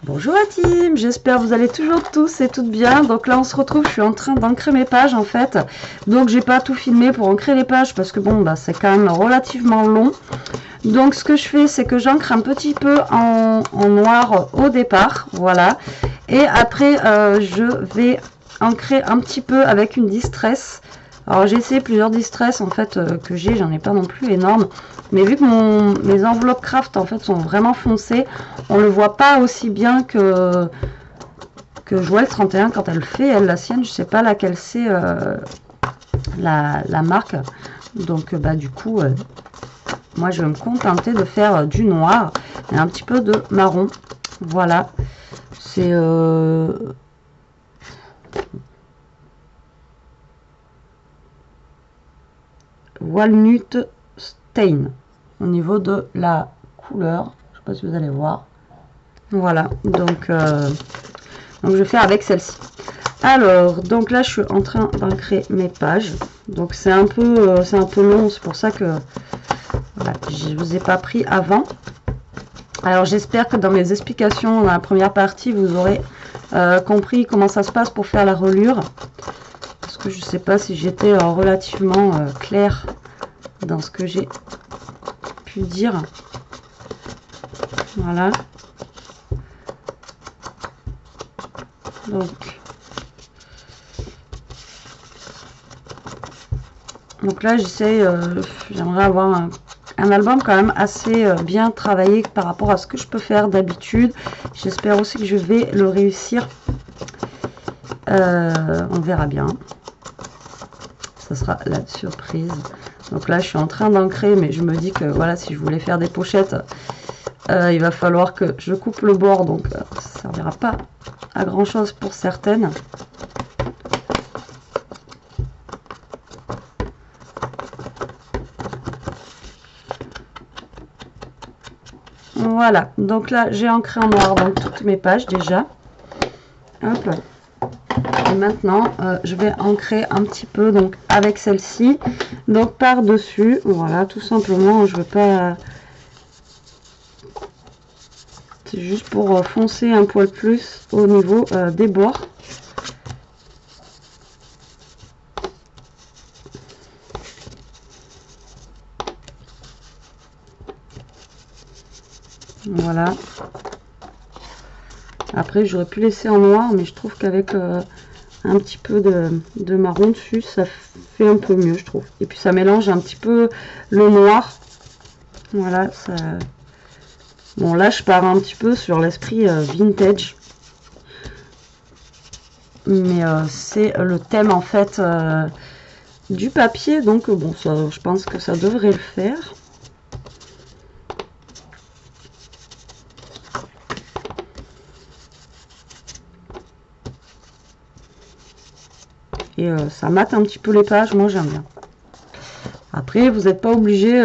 Bonjour la team, j'espère que vous allez toujours tous et toutes bien. Donc là on se retrouve, je suis en train d'ancrer mes pages en fait. Donc j'ai pas tout filmé pour ancrer les pages parce que bon bah c'est quand même relativement long. Donc ce que je fais c'est que j'ancre un petit peu en noir au départ, voilà. Et après je vais ancrer un petit peu avec une distress. Alors j'ai essayé plusieurs distress en fait que j'ai, j'en ai pas non plus énorme. Mais vu que mes enveloppes craft en fait sont vraiment foncées, on le voit pas aussi bien que Joël 31 quand elle fait, elle la sienne, je sais pas laquelle c'est la marque. Donc bah du coup, moi je vais me contenter de faire du noir et un petit peu de marron. Voilà, c'est Walnut Stain au niveau de la couleur. Je sais pas si vous allez voir. Voilà, donc je vais faire avec celle-ci. Alors, donc là, je suis en train d'ancrer mes pages. Donc c'est un peu long, c'est pour ça que voilà, je vous ai pas pris avant. Alors j'espère que dans mes explications dans la première partie, vous aurez compris comment ça se passe pour faire la reliure. Parce que je sais pas si j'étais relativement claire dans ce que j'ai pu dire. Voilà. Donc là j'essaie, j'aimerais avoir un album quand même assez bien travaillé par rapport à ce que je peux faire d'habitude. J'espère aussi que je vais le réussir. On verra bien. Ça sera la surprise. Donc là je suis en train d'ancrer, mais je me dis que voilà, si je voulais faire des pochettes, il va falloir que je coupe le bord, donc ça ne servira pas à grand chose pour certaines. Voilà, donc là j'ai ancré en noir dans toutes mes pages déjà. Hop. Et maintenant je vais ancrer un petit peu donc avec celle-ci, donc par dessus, voilà, tout simplement. Je veux pas, c'est juste pour foncer un poil plus au niveau des bords. Voilà. Après j'aurais pu laisser en noir, mais je trouve qu'avec un petit peu de marron dessus, ça fait un peu mieux, je trouve. Et puis ça mélange un petit peu le noir. Voilà, ça... Bon là je pars un petit peu sur l'esprit vintage. Mais c'est le thème en fait du papier, donc bon, ça, je pense que ça devrait le faire. Et ça mate un petit peu les pages, moi j'aime bien. Après, vous n'êtes pas obligé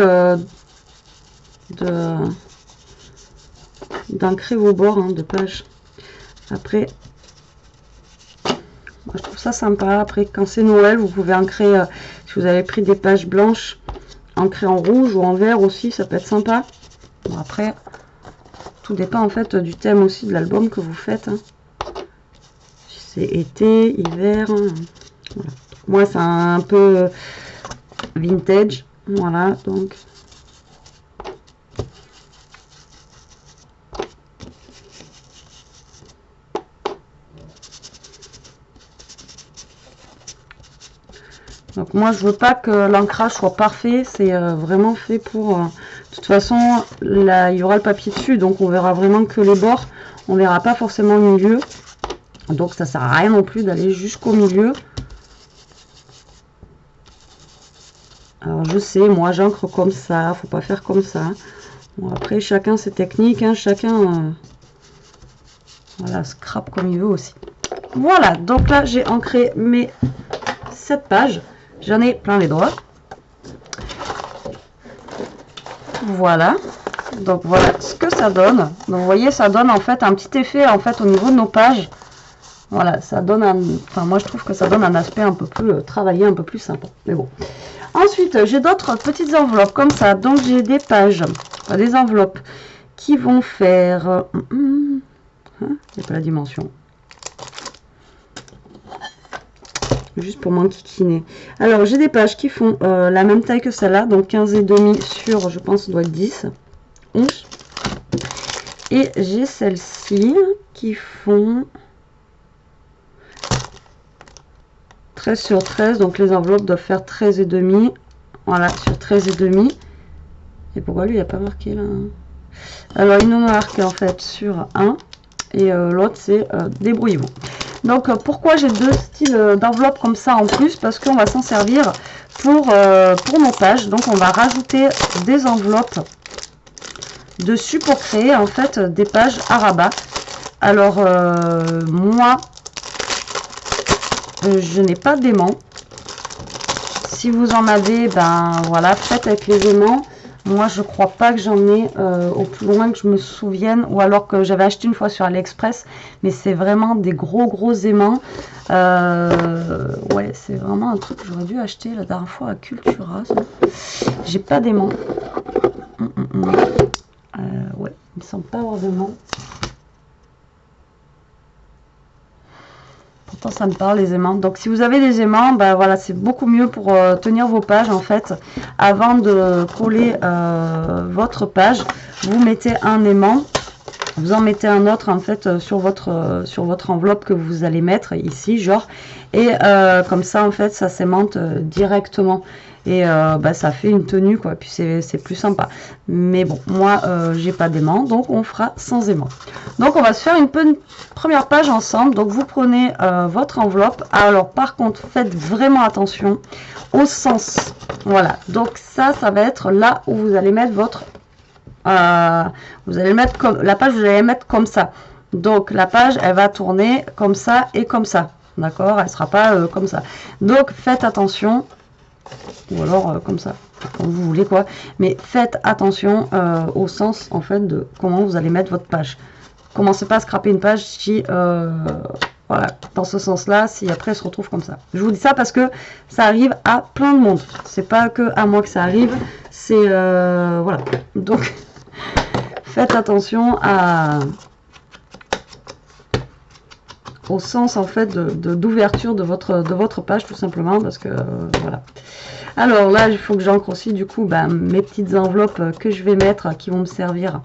d'ancrer vos bords de pages. Après, moi, je trouve ça sympa. Après, quand c'est Noël, vous pouvez ancrer, si vous avez pris des pages blanches, ancrer en rouge ou en vert aussi, ça peut être sympa. Bon, après, tout dépend en fait du thème aussi de l'album que vous faites. Si c'est été, hiver, voilà. Moi c'est un peu vintage, voilà, donc moi je veux pas que l'ancrage soit parfait, c'est vraiment fait pour de toute façon là il y aura le papier dessus, donc on verra vraiment que les bords, on verra pas forcément le milieu, donc ça sert à rien non plus d'aller jusqu'au milieu. Alors je sais, moi j'encre comme ça, faut pas faire comme ça. Bon, après chacun ses techniques, hein, chacun voilà, scrape comme il veut aussi. Voilà, donc là j'ai ancré mes 7 pages, j'en ai plein les doigts. Voilà, donc voilà ce que ça donne. Donc vous voyez, ça donne en fait un petit effet en fait au niveau de nos pages. Voilà, ça donne un, enfin moi je trouve que ça donne un aspect un peu plus travaillé, un peu plus sympa. Mais bon. Ensuite, j'ai d'autres petites enveloppes comme ça. Donc, j'ai des pages, des enveloppes qui vont faire Hein, il n'y a pas la dimension. Juste pour m'enquiquiner. Alors, j'ai des pages qui font la même taille que celle-là. Donc, 15,5 sur, je pense, ça doit être 10. 11. Et j'ai celles-ci qui font 13 sur 13. Donc, les enveloppes doivent faire 13,5. Voilà, sur 13,5. Et pourquoi lui, il n'y a pas marqué là? Alors, il nous marque en fait sur 1. Et l'autre, c'est débrouillez-vous. Donc, pourquoi j'ai deux styles d'enveloppe comme ça en plus? Parce qu'on va s'en servir pour nos pages. Donc, on va rajouter des enveloppes dessus pour créer en fait des pages à rabat. Alors, moi, je n'ai pas d'aimant. Si vous en avez, ben voilà, faites avec les aimants. Moi, je crois pas que j'en ai au plus loin que je me souvienne, ou alors que j'avais acheté une fois sur AliExpress, mais c'est vraiment des gros aimants. Ouais, c'est vraiment un truc que j'aurais dû acheter la dernière fois à Cultura. J'ai pas d'aimant. Ouais, il me semble pas avoir d'aimant. Pourtant, ça me parle les aimants. Donc, si vous avez des aimants, ben voilà, c'est beaucoup mieux pour tenir vos pages en fait. Avant de coller votre page, vous mettez un aimant, vous en mettez un autre en fait sur votre enveloppe que vous allez mettre ici, genre, et comme ça en fait, ça s'aimante directement. Et ça fait une tenue quoi, puis c'est plus sympa. Mais bon, moi j'ai pas d'aimant, donc on fera sans aimant. Donc on va se faire une première page ensemble. Donc vous prenez votre enveloppe. Alors par contre, faites vraiment attention au sens. Voilà, donc ça va être là où vous allez mettre votre vous allez mettre comme la page, vous allez mettre comme ça. Donc la page elle va tourner comme ça et comme ça, d'accord, elle sera pas comme ça. Donc faites attention, ou alors comme ça, comme vous voulez quoi, mais faites attention au sens en fait de comment vous allez mettre votre page. Commencez pas à scraper une page si voilà, dans ce sens là, si après elle se retrouve comme ça. Je vous dis ça parce que ça arrive à plein de monde, c'est pas que à moi que ça arrive, c'est voilà, donc faites attention au sens en fait d'ouverture de votre page, tout simplement, parce que voilà. Alors là, il faut que j'encre aussi du coup mes petites enveloppes que je vais mettre, qui vont me servir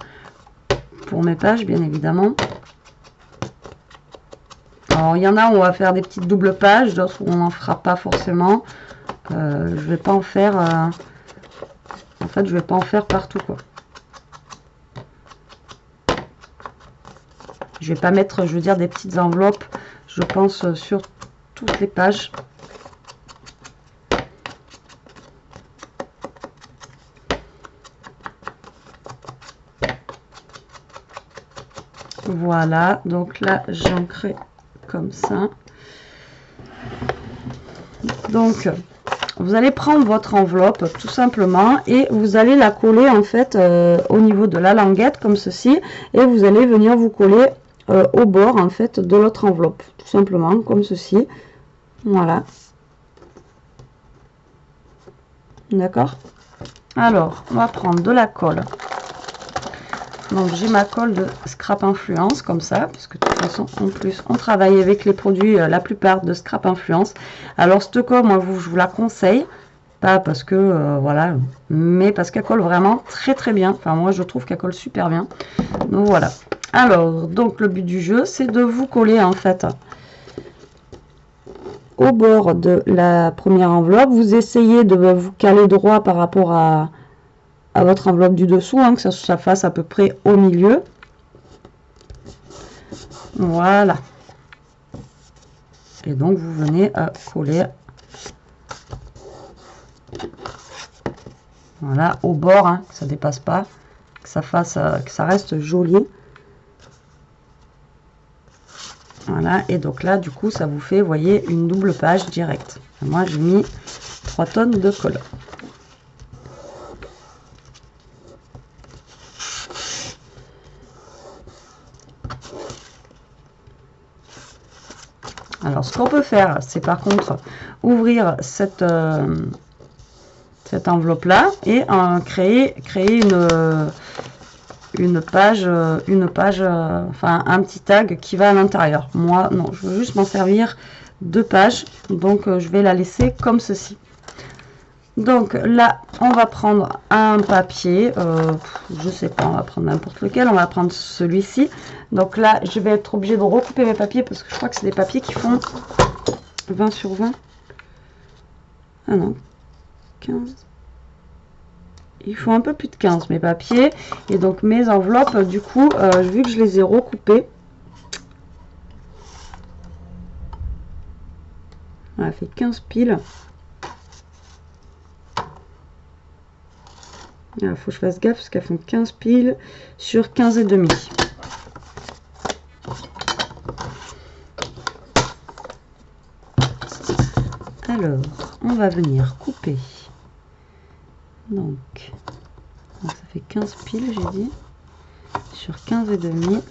pour mes pages, bien évidemment. Alors il y en a où on va faire des petites doubles pages, d'autres où on n'en fera pas forcément. Je vais pas en faire en fait, je vais pas en faire partout quoi. Je vais pas mettre, je veux dire, des petites enveloppes, je pense, sur toutes les pages. Voilà, donc là, j'ancre comme ça. Donc, vous allez prendre votre enveloppe, tout simplement, et vous allez la coller, en fait, au niveau de la languette, comme ceci, et vous allez venir vous coller au bord en fait de l'autre enveloppe, tout simplement comme ceci. Voilà, d'accord. Alors on va prendre de la colle. Donc j'ai ma colle de Scrap Influence comme ça, parce que de toute façon en plus on travaille avec les produits la plupart de Scrap Influence. Alors cette colle, moi je vous la conseille, pas parce que voilà, mais parce qu'elle colle vraiment très bien. Enfin moi je trouve qu'elle colle super bien. Donc voilà. Alors, donc le but du jeu, c'est de vous coller en fait au bord de la première enveloppe. Vous essayez de vous caler droit par rapport à votre enveloppe du dessous, hein, que ça fasse à peu près au milieu. Voilà. Et donc vous venez à coller, voilà, au bord, hein, que ça dépasse pas, que ça reste joli. Voilà, et donc là, du coup, ça vous fait, vous voyez, une double page directe. Moi, j'ai mis 3 tonnes de colle. Alors, ce qu'on peut faire, c'est par contre ouvrir cette enveloppe-là et créer enfin un petit tag qui va à l'intérieur. Moi, non, je veux juste m'en servir 2 pages, donc je vais la laisser comme ceci. Donc là, on va prendre un papier, je sais pas, on va prendre n'importe lequel, on va prendre celui-ci. Donc là, je vais être obligée de recouper mes papiers parce que je crois que c'est des papiers qui font 20 sur 20. Ah non, 15. Il faut un peu plus de 15 mes papiers. Et donc mes enveloppes, du coup, vu que je les ai recoupées, on a fait 15 piles. Il faut que je fasse gaffe parce qu'elles font 15 piles sur 15 et demi. Alors, on va venir couper. Donc ça fait 15 piles, j'ai dit, sur 15 et demi.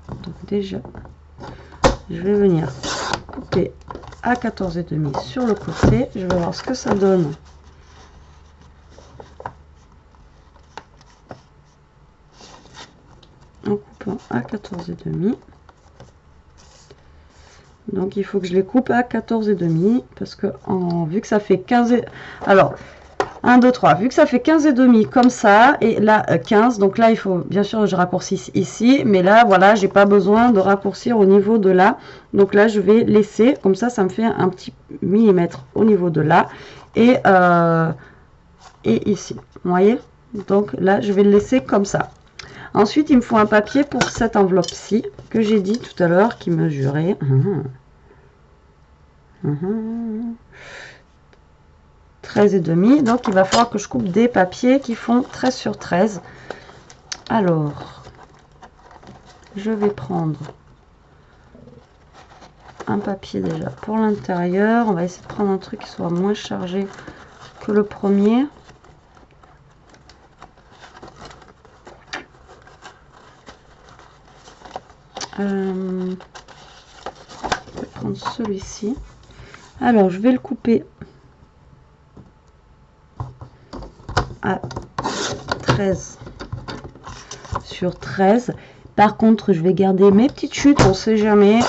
Donc déjà, je vais venir couper à 14 et demi sur le côté. Je vais voir ce que ça donne. En coupant à 14 et demi. Donc il faut que je les coupe à 14 et demi parce que vu que ça fait 15 et... Alors 1, 2, 3, vu que ça fait 15 et demi comme ça, et là 15, donc là il faut bien sûr que je raccourcisse ici, mais là voilà, j'ai pas besoin de raccourcir au niveau de là, donc là je vais laisser, comme ça me fait un petit millimètre au niveau de là, et ici, vous voyez, donc là je vais le laisser comme ça. Ensuite il me faut un papier pour cette enveloppe-ci, que j'ai dit tout à l'heure, qui mesurait 13 et demi, donc il va falloir que je coupe des papiers qui font 13 sur 13. Alors je vais prendre un papier déjà pour l'intérieur, on va essayer de prendre un truc qui soit moins chargé que le premier. Je vais prendre celui-ci. Alors je vais le couper à 13 sur 13. Par contre, je vais garder mes petites chutes, on sait jamais,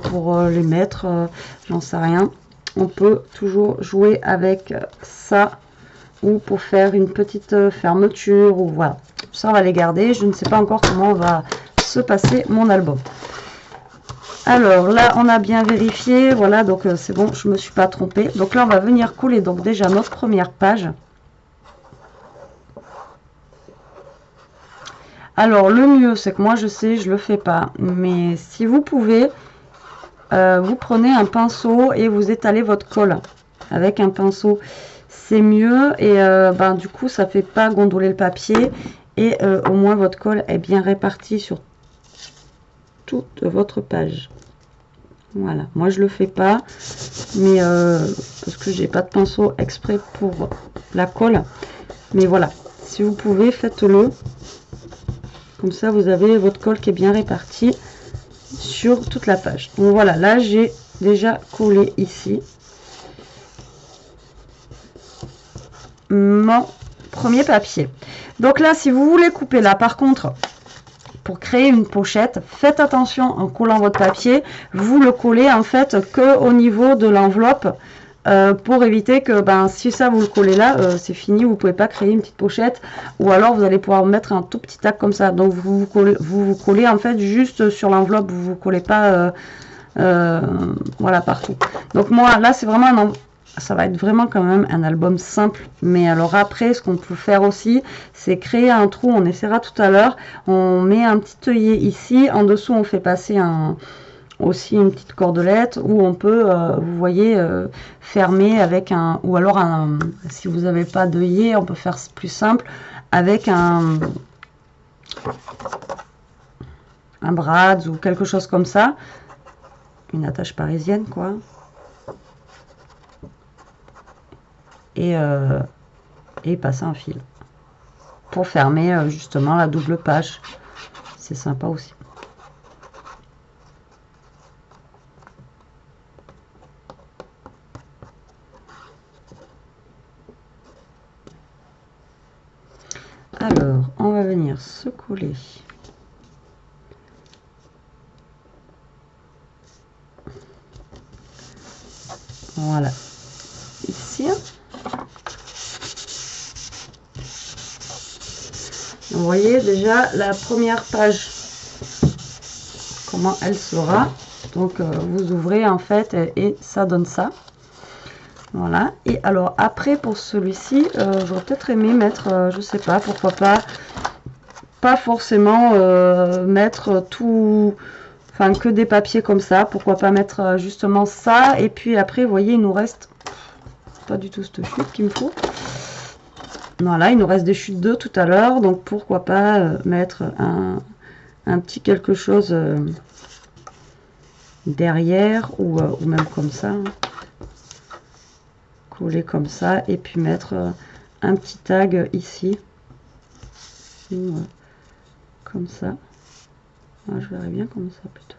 pour les mettre, j'en sais rien. On peut toujours jouer avec ça, ou pour faire une petite fermeture, ou voilà. Ça, on va les garder. Je ne sais pas encore comment on va se passer mon album. Alors là, on a bien vérifié, voilà, donc c'est bon, je me suis pas trompée. Donc là, on va venir coller donc déjà notre première page. Alors le mieux, c'est que moi je sais, je le fais pas, mais si vous pouvez, vous prenez un pinceau et vous étalez votre colle avec un pinceau, c'est mieux, et ben, du coup ça fait pas gondoler le papier, et au moins votre colle est bien répartie sur toute votre page. Voilà, moi je le fais pas, mais parce que j'ai pas de pinceau exprès pour la colle, mais voilà, si vous pouvez, faites-le. Comme ça, vous avez votre colle qui est bien répartie sur toute la page. Donc voilà, là, j'ai déjà collé ici mon premier papier. Donc là, si vous voulez couper là, par contre, pour créer une pochette, faites attention en collant votre papier. Vous le collez en fait que au niveau de l'enveloppe. Pour éviter que si ça vous le collez là, c'est fini, vous pouvez pas créer une petite pochette, ou alors vous allez pouvoir mettre un tout petit tag comme ça. Donc vous vous collez en fait juste sur l'enveloppe, vous collez pas voilà, partout. Donc moi là c'est vraiment ça va être vraiment quand même un album simple, mais alors après ce qu'on peut faire aussi, c'est créer un trou. On essaiera tout à l'heure, on met un petit œillet ici, en dessous on fait passer aussi une petite cordelette, où on peut, vous voyez, fermer avec un, ou alors si vous n'avez pas d'œillet, on peut faire plus simple avec un brad ou quelque chose comme ça, une attache parisienne quoi, et passer un fil pour fermer justement la double page. C'est sympa aussi. Alors, on va venir se coller. Voilà, ici. Vous voyez déjà la première page, comment elle sera. Donc vous ouvrez en fait et ça donne ça. Voilà. Et alors après pour celui-ci, j'aurais peut-être aimé mettre, je sais pas, pourquoi pas forcément mettre tout, enfin que des papiers comme ça. Pourquoi pas mettre justement ça. Et puis après, vous voyez, il nous reste pas du tout cette chute qu'il me faut. Voilà, il nous reste des chutes d'eau tout à l'heure, donc pourquoi pas mettre un petit quelque chose derrière ou même comme ça, hein. Coller comme ça et puis mettre un petit tag ici, comme ça. Ah, je verrais bien comme ça plutôt.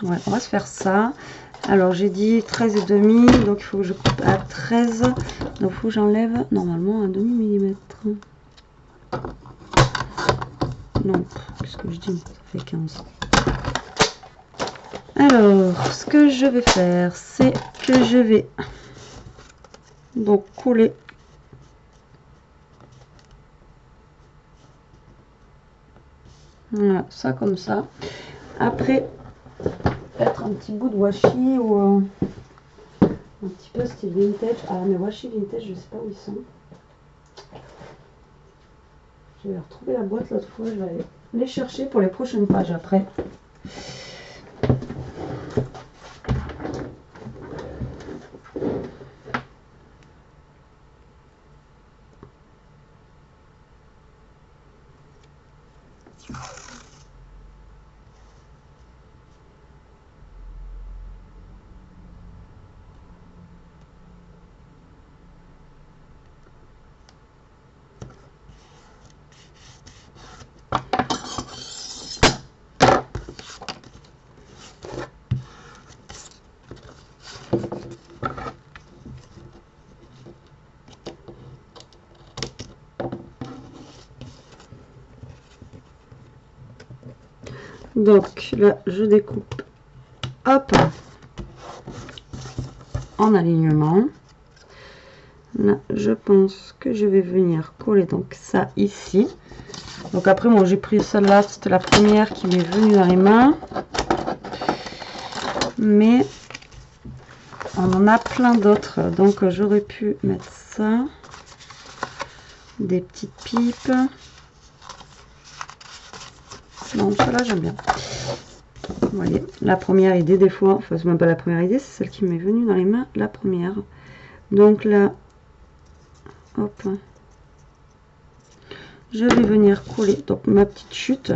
Ouais, on va se faire ça. Alors j'ai dit 13,5, donc il faut que je coupe à 13. Donc il faut que j'enlève normalement un demi-millimètre. Non, qu'est-ce que je dis? Ça fait 15. Alors, ce que je vais faire, c'est que je vais donc coller voilà, ça comme ça. Après, peut-être un petit bout de washi ou un petit peu style vintage. Ah, mais washi vintage, je sais pas où ils sont. Je vais retrouver la boîte l'autre fois, je vais aller les chercher pour les prochaines pages après. Donc là, je découpe, hop, en alignement. Là, je pense que je vais venir coller donc ça ici. Donc après, moi j'ai pris celle-là, c'était la première qui m'est venue dans les mains. Mais on en a plein d'autres. Donc j'aurais pu mettre ça. Des petites pipes. Non, celle-là j'aime bien. Vous voyez, la première idée des fois, enfin c'est même pas la première idée, c'est celle qui m'est venue dans les mains, la première. Donc là, hop, je vais venir coller donc ma petite chute.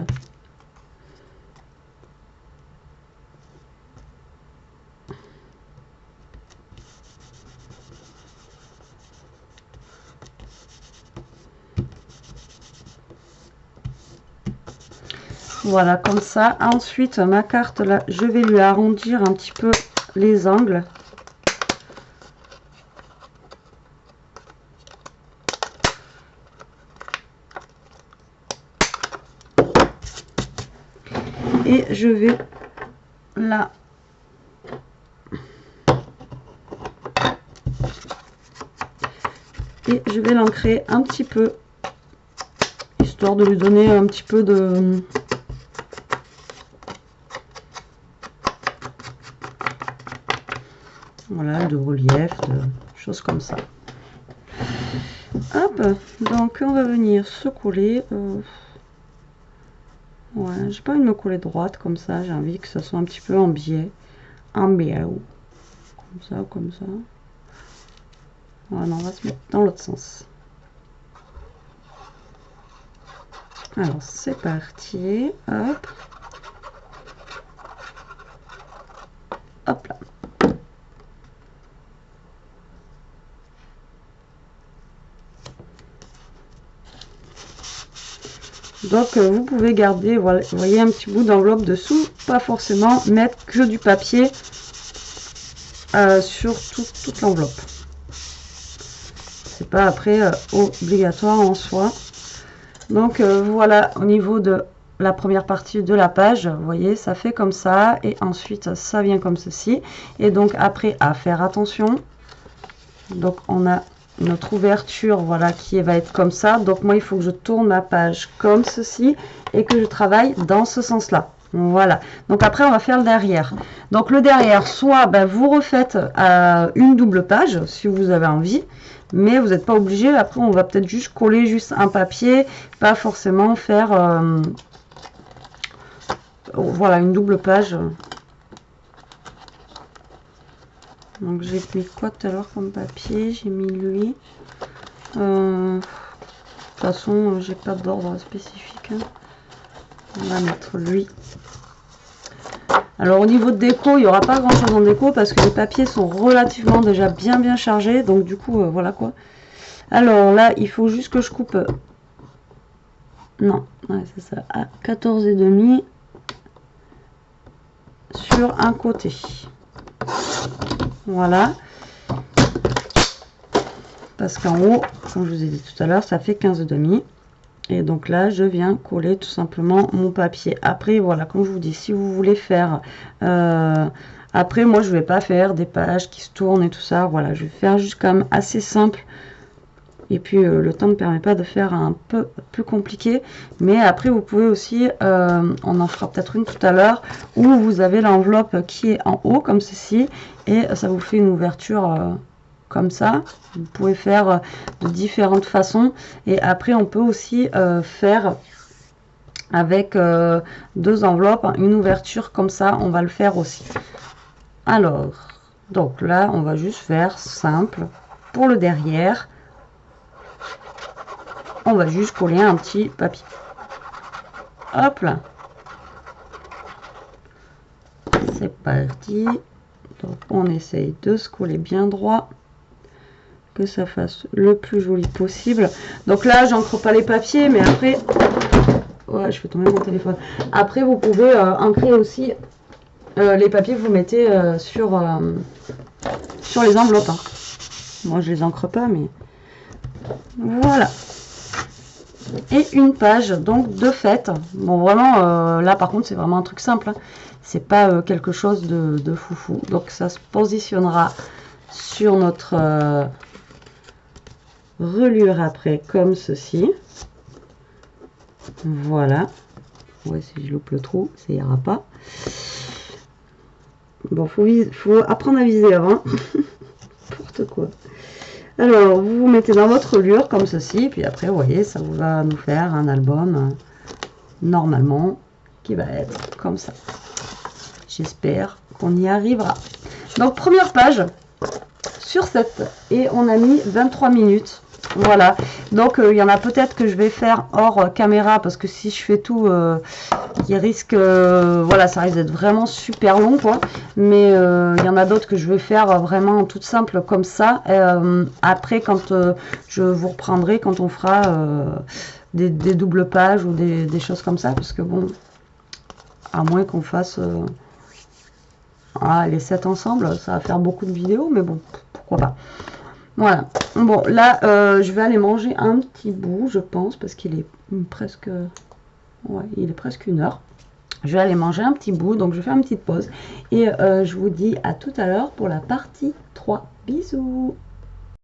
Voilà, comme ça. Ensuite, ma carte, là, je vais lui arrondir un petit peu les angles. Et je vais là et je vais l'ancrer un petit peu, histoire de lui donner un petit peu de... Voilà, de relief, de choses comme ça. Hop, donc on va venir se coller. Ouais, j'ai pas envie de me coller droite comme ça, j'ai envie que ça soit un petit peu en biais. En biais, comme ça ou comme ça. Voilà, on va se mettre dans l'autre sens. Alors c'est parti, hop. Hop là. Donc vous pouvez garder, voilà, vous voyez un petit bout d'enveloppe dessous, pas forcément mettre que du papier sur toute l'enveloppe. C'est c'est pas après obligatoire en soi. Donc voilà, au niveau de la première partie de la page, vous voyez, ça fait comme ça, et ensuite ça vient comme ceci. Et donc après, à faire attention, donc on a notre ouverture, voilà, qui va être comme ça. Donc moi, il faut que je tourne ma page comme ceci, et que je travaille dans ce sens-là. Voilà, donc après on va faire le derrière. Donc le derrière, soit vous refaites une double page, si vous avez envie, mais vous n'êtes pas obligé. Après on va peut-être juste coller juste un papier, pas forcément faire voilà, une double page. Donc j'ai mis quoi tout à l'heure comme papier? J'ai mis lui. De toute façon j'ai pas d'ordre spécifique, hein. On va mettre lui. Alors au niveau de déco, il n'y aura pas grand chose en déco parce que les papiers sont relativement déjà bien chargés. Donc du coup, voilà quoi. Alors là, il faut juste que je coupe. Non, ouais, c'est ça. À 14,5 sur un côté. Voilà. Parce qu'en haut, comme je vous ai dit tout à l'heure, ça fait 15,5. Et donc là, je viens coller tout simplement mon papier. Après, voilà, comme je vous dis, si vous voulez faire... après, moi, je vais pas faire des pages qui se tournent et tout ça. Voilà, je vais faire juste quand même assez simple. Et puis, le temps ne permet pas de faire un peu plus compliqué. Mais après, vous pouvez aussi... on en fera peut-être une tout à l'heure. Où vous avez l'enveloppe qui est en haut, comme ceci. Et ça vous fait une ouverture... comme ça, vous pouvez faire de différentes façons. Et après on peut aussi faire avec deux enveloppes, une ouverture comme ça, on va le faire aussi. Alors donc là on va juste faire simple pour le derrière. On va juste coller un petit papier, hop là, c'est parti. Donc on essaye de se coller bien droit, que ça fasse le plus joli possible. Donc là j'encre pas les papiers, mais après, ouais, je fais tomber mon téléphone. Après vous pouvez ancrer aussi les papiers que vous mettez sur les enveloppes, hein. Moi je les encre pas, mais voilà. Et une page donc de fait. Bon vraiment là par contre c'est vraiment un truc simple, hein. C'est pas quelque chose de foufou. Donc ça se positionnera sur notre reliure après comme ceci. Voilà. Ouais, si je loupe le trou, ça ira pas. Bon, faut apprendre à viser avant. N'importe quoi. Alors, vous vous mettez dans votre reliure comme ceci, puis après, vous voyez, ça vous va nous faire un album normalement qui va être comme ça. J'espère qu'on y arrivera. Donc, première page sur 7 et on a mis 23 minutes. Voilà, donc il y en a peut-être que je vais faire hors caméra parce que si je fais tout, il risque, voilà, ça risque d'être vraiment super long quoi. Mais il y en a d'autres que je vais faire vraiment toute simple comme ça. Après, quand je vous reprendrai, quand on fera des doubles pages ou des choses comme ça, parce que bon, à moins qu'on fasse les 7 ensemble, ça va faire beaucoup de vidéos, mais bon, pourquoi pas. Voilà. Bon, là, je vais aller manger un petit bout, je pense, parce qu'il est presque... Ouais, il est presque 1 heure. Je vais aller manger un petit bout, donc je vais faire une petite pause. Et je vous dis à tout à l'heure pour la partie 3. Bisous!